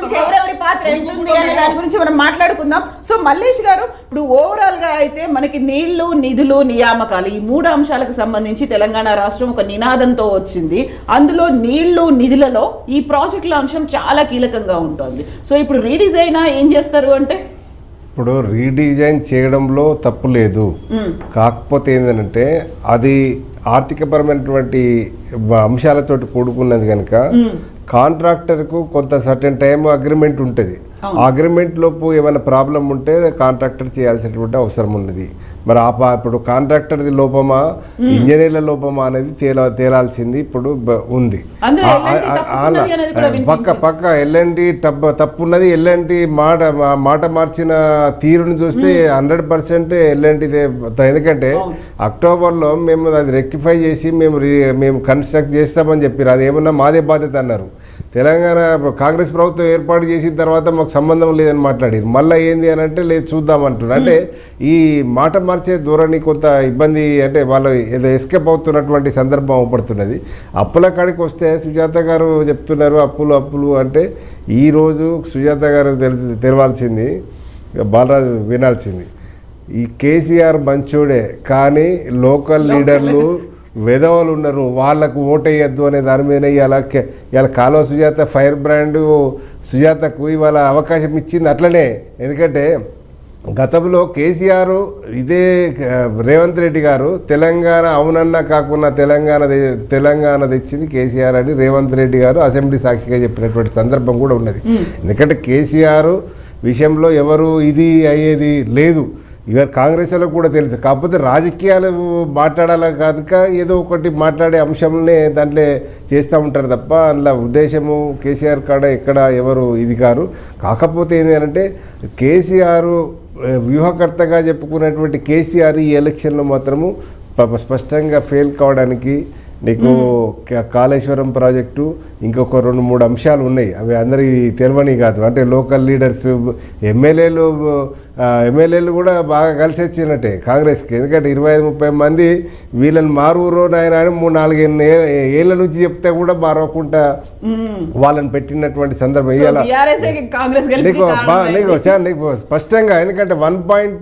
సంబంధించి ఎవరెవరి పాత్ర ఎంత ఉంది అనే దాని గురించి మనం మాట్లాడుకుందాం. సో మల్లేష్ గారు, ఇప్పుడు ఓవరాల్ గా అయితే మనకి నీళ్లు, నిధులు, నియామకాలు ఈ 3 అంశాలకు సంబంధించి తెలంగాణ రాష్ట్రం ఒక నినాదంతో వచ్చింది. అందులో నీళ్లు, నిధులలో ఈ ప్రాజెక్టుల అంశం చాలా కీలకంగా ఉంటుంది. సో ఇప్పుడు రీడిజైన్ ఏం చేస్తారు అంటే, ఇప్పుడు రీడిజైన్ చేయడంలో తప్పు లేదు, కాకపోతే ఏంటంటే అది ఆర్థికపరమైనటువంటి అంశాలతోటి కూడుకున్నది కనుక కాంట్రాక్టర్కు కొంత సర్టెన్ టైం అగ్రిమెంట్ ఉంటుంది. ఆ అగ్రిమెంట్ లోపు ఏమైనా ప్రాబ్లం ఉంటే కాంట్రాక్టర్ చేయాల్సినటువంటి అవసరం ఉన్నది. మరి ఇప్పుడు కాంట్రాక్టర్ది లోపమా ఇంజనీర్ల లోపమా అనేది తేలాల్సింది ఇప్పుడు ఉంది. పక్క ఎల్ఎన్టీ తప్పున్నది. ఎల్ఎన్టీ మాట మార్చిన తీరుని చూస్తే 100% ఎల్ఎన్టీదే. ఎందుకంటే అక్టోబర్లో మేము అది రెక్టిఫై చేసి మేము కన్స్ట్రక్ట్ చేస్తామని చెప్పారు. అది ఏమన్నా మాదే బాధ్యత అన్నారు. తెలంగాణ కాంగ్రెస్ ప్రభుత్వం ఏర్పాటు చేసిన తర్వాత మాకు సంబంధం లేదని మాట్లాడారు. మళ్ళీ ఏంది అని అంటే లేదు చూద్దామంటున్నారు. అంటే ఈ మాట మార్చే ధోరణి కొంత ఇబ్బంది, అంటే వాళ్ళు ఏదో ఎస్కేప్ అవుతున్నటువంటి సందర్భం అవపడుతున్నది. అప్పుల కాడికి వస్తే సుజాత గారు చెప్తున్నారు అప్పులు అంటే ఈరోజు సుజాత గారు తెలవాల్సింది, బాలరాజు వినాల్సింది, ఈ కేసీఆర్ మంచోడే కానీ లోకల్ లీడర్లు వెధవలు ఉన్నారు, వాళ్లకు ఓటేయద్దు అనే దాని మీద ఇవాళ కాలువ సుజాత ఫైర్ బ్రాండ్ సుజాతకు ఇవాళ అవకాశం ఇచ్చింది అట్లనే. ఎందుకంటే గతంలో కేసీఆర్ ఇదే రేవంత్ రెడ్డి గారు తెలంగాణ అవునన్నా కాకుండా తెలంగాణ తెచ్చింది కేసీఆర్ అని రేవంత్ రెడ్డి గారు అసెంబ్లీ సాక్షిగా చెప్పినటువంటి సందర్భం కూడా ఉన్నది. ఎందుకంటే కేసీఆర్ విషయంలో ఎవరు ఇది అయ్యేది లేదు. ఇవాళ కాంగ్రెస్ వాళ్ళకు కూడా తెలుసు. కాకపోతే రాజకీయాలు మాట్లాడాలి కనుక ఏదో ఒకటి మాట్లాడే అంశంలోనే దాంట్లో చేస్తూ ఉంటారు తప్ప అందులో ఉద్దేశము కేసీఆర్ కాడ ఎక్కడ ఎవరు ఇది కారు. కాకపోతే ఏంటంటే కేసీఆర్ వ్యూహకర్తగా చెప్పుకున్నటువంటి కేసీఆర్ ఈ ఎలక్షన్లో మాత్రము స్పష్టంగా ఫెయిల్ కావడానికి నీకు కాళేశ్వరం ప్రాజెక్టు ఇంకొక 2-3 అంశాలు ఉన్నాయి. అవి అందరికీ తెలియని కాదు. అంటే లోకల్ లీడర్స్ ఎమ్మెల్యేలు కూడా బాగా కలిసి వచ్చినట్టే కాంగ్రెస్కి. ఎందుకంటే 25-30 మంది వీళ్ళని మారురో నాయన 3-4 ఏళ్ళ నుంచి చెప్తే కూడా మారవకుండా వాళ్ళని పెట్టినటువంటి సందర్భం ఇవాళ నీకు స్పష్టంగా. ఎందుకంటే 1.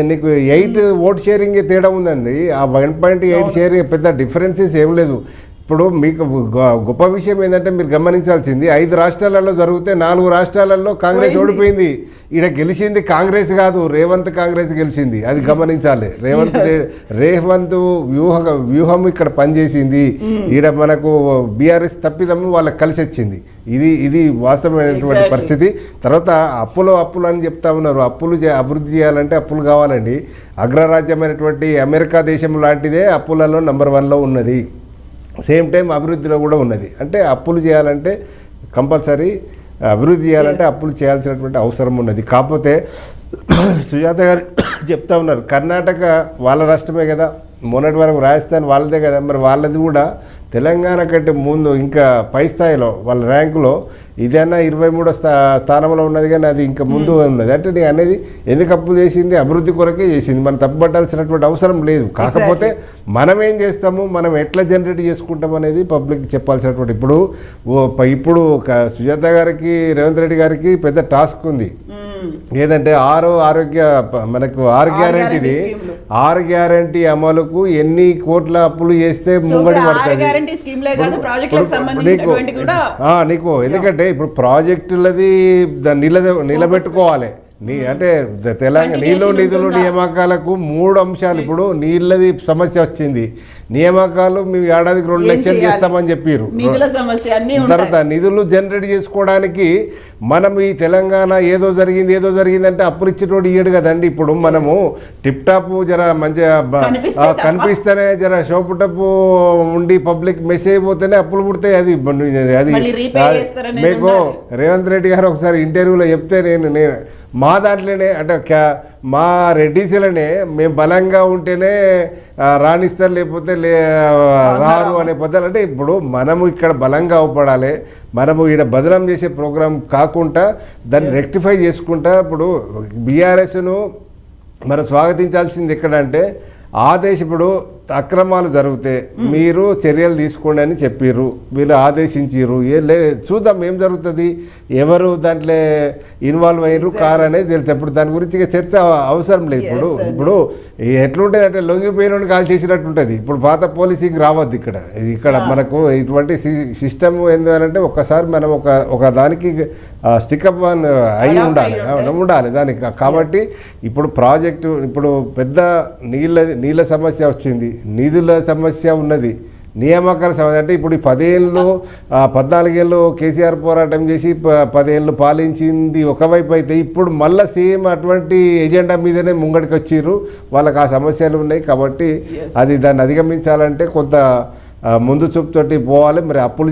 నీకు 8 ఓట్ షేరింగ్ తేడా ఉందండి. ఆ 1.8 షేరింగ్ పెద్ద డిఫరెన్సెస్ ఏం లేదు. ఇప్పుడు మీకు గొప్ప విషయం ఏంటంటే మీరు గమనించాల్సింది 5 రాష్ట్రాలలో జరిగితే 4 రాష్ట్రాలలో కాంగ్రెస్ ఓడిపోయింది. ఈడ గెలిచింది కాంగ్రెస్ కాదు, రేవంత్ కాంగ్రెస్ గెలిచింది. అది గమనించాలి. రేవంత్ వ్యూహం ఇక్కడ పనిచేసింది. ఈడ మనకు బీఆర్ఎస్ తప్పిదము వాళ్ళకి కలిసి వచ్చింది. ఇది వాస్తవమైనటువంటి పరిస్థితి. తర్వాత అప్పులు అని చెప్తా ఉన్నారు. అభివృద్ధి చేయాలంటే అప్పులు కావాలండి. అగ్రరాజ్యమైనటువంటి అమెరికా దేశం లాంటిదే అప్పులలో నెంబర్ 1లో ఉన్నది. సేమ్ టైం అభివృద్ధిలో కూడా ఉన్నది. అంటే అప్పులు చేయాలంటే కంపల్సరీ అభివృద్ధి చేయాలంటే అప్పులు చేయాల్సినటువంటి అవసరం ఉన్నది. కాకపోతే సుజాత గారు చెప్తా ఉన్నారు కర్ణాటక వాళ్ళ రాష్ట్రమే కదా, మొన్నటి వరకు రాజస్థాన్ వాళ్ళదే కదా, మరి వాళ్ళది కూడా తెలంగాణ కంటే ముందు ఇంకా పై స్థాయిలో వాళ్ళ ర్యాంకులో ఇదైనా 23వ స్థానంలో ఉన్నది, కానీ అది ఇంకా ముందు ఉన్నది. అంటే నేను అనేది ఎందుకు అప్పులు చేసింది, అభివృద్ధి కొరకే చేసింది. మనం తప్పుపట్టాల్సినటువంటి అవసరం లేదు. కాకపోతే మనం ఏం చేస్తాము, మనం ఎట్లా జనరేట్ చేసుకుంటాం అనేది పబ్లిక్ చెప్పాల్సినటువంటి. ఇప్పుడు సుజాత గారికి రేవంత్ రెడ్డి గారికి పెద్ద టాస్క్ ఉంది. ఏదంటే మనకు 6 గ్యారంటీ అమలుకు ఎన్ని కోట్ల అప్పులు చేస్తే ముంగడి పడుతుంది నీకు. ఎందుకంటే ఇప్పుడు ప్రాజెక్టులది నిలబెట్టుకోవాలి. అంటే తెలంగాణ నిధులు నియామకాలకు 3 అంశాలు. ఇప్పుడు నీళ్ళది సమస్య వచ్చింది, నియామకాలు మేము ఏడాదికి 2 లక్షలు చేస్తామని చెప్పారు. తర్వాత నిధులు జనరేట్ చేసుకోవడానికి మనం ఈ తెలంగాణ ఏదో జరిగింది అంటే అప్పులు ఇచ్చేటోడు ఇయ్యడు కదండి. ఇప్పుడు మనము టిప్ టాప్ జర మంచిగా కనిపిస్తేనే జర షోపుటప్పు ఉండి పబ్లిక్ మెసేజ్ పోతేనే అప్పులు పుడతాయి. అది మీకు రేవంత్ రెడ్డి గారు ఒకసారి ఇంటర్వ్యూలో చెప్తే నేను మా దాంట్లోనే అంటే మా రెడ్డిసీలనే మేము బలంగా ఉంటేనే రాణిస్తారు, లేకపోతే రారు అనే పదాలు. అంటే ఇప్పుడు మనము ఇక్కడ బలంగా అవపడాలి, మనము ఇక్కడ బదనాం చేసే ప్రోగ్రాం కాకుండా దాన్ని రెక్టిఫై చేసుకుంటా. ఇప్పుడు బీఆర్ఎస్ను మనం స్వాగతించాల్సింది ఎక్కడంటే ఇప్పుడు అక్రమాలు జరిగితే మీరు చర్యలు తీసుకోండి అని చెప్పిర్రు, వీళ్ళు ఆదేశించిర్రు. చూద్దాం ఏం జరుగుతుంది, ఎవరు దాంట్లో ఇన్వాల్వ్ అయ్యారు కారు అనేది తెలుసు. ఇప్పుడు దాని గురించి ఇక చర్చ అవసరం లేదు. ఇప్పుడు ఎట్లుంటుంది అంటే లొంగిపోయిన కాల్ చేసినట్టు ఉంటుంది. ఇప్పుడు పాత పోలీసింగ్ రావద్దు ఇక్కడ మనకు ఇటువంటి సిస్టమ్ ఏంటంటే ఒక్కసారి మనం ఒక దానికి స్టికప్ అయి ఉండాలి దానికి. కాబట్టి ఇప్పుడు ప్రాజెక్టు ఇప్పుడు పెద్ద నీళ్ళ సమస్య వచ్చింది, నిధుల సమస్య ఉన్నది, నియామకాల సమస్య. అంటే ఇప్పుడు 14 ఏళ్ళు కేసీఆర్ పోరాటం చేసి 10 ఏళ్ళు పాలించింది ఒకవైపు అయితే, ఇప్పుడు మళ్ళీ సేమ్ అటువంటి ఎజెండా మీదనే ముంగడికి వచ్చిర్రు. వాళ్ళకి ఆ సమస్యలు ఉన్నాయి. కాబట్టి దాన్ని అధిగమించాలంటే కొంత ముందు చూపుతోటి పోవాలి. మరి అప్పులు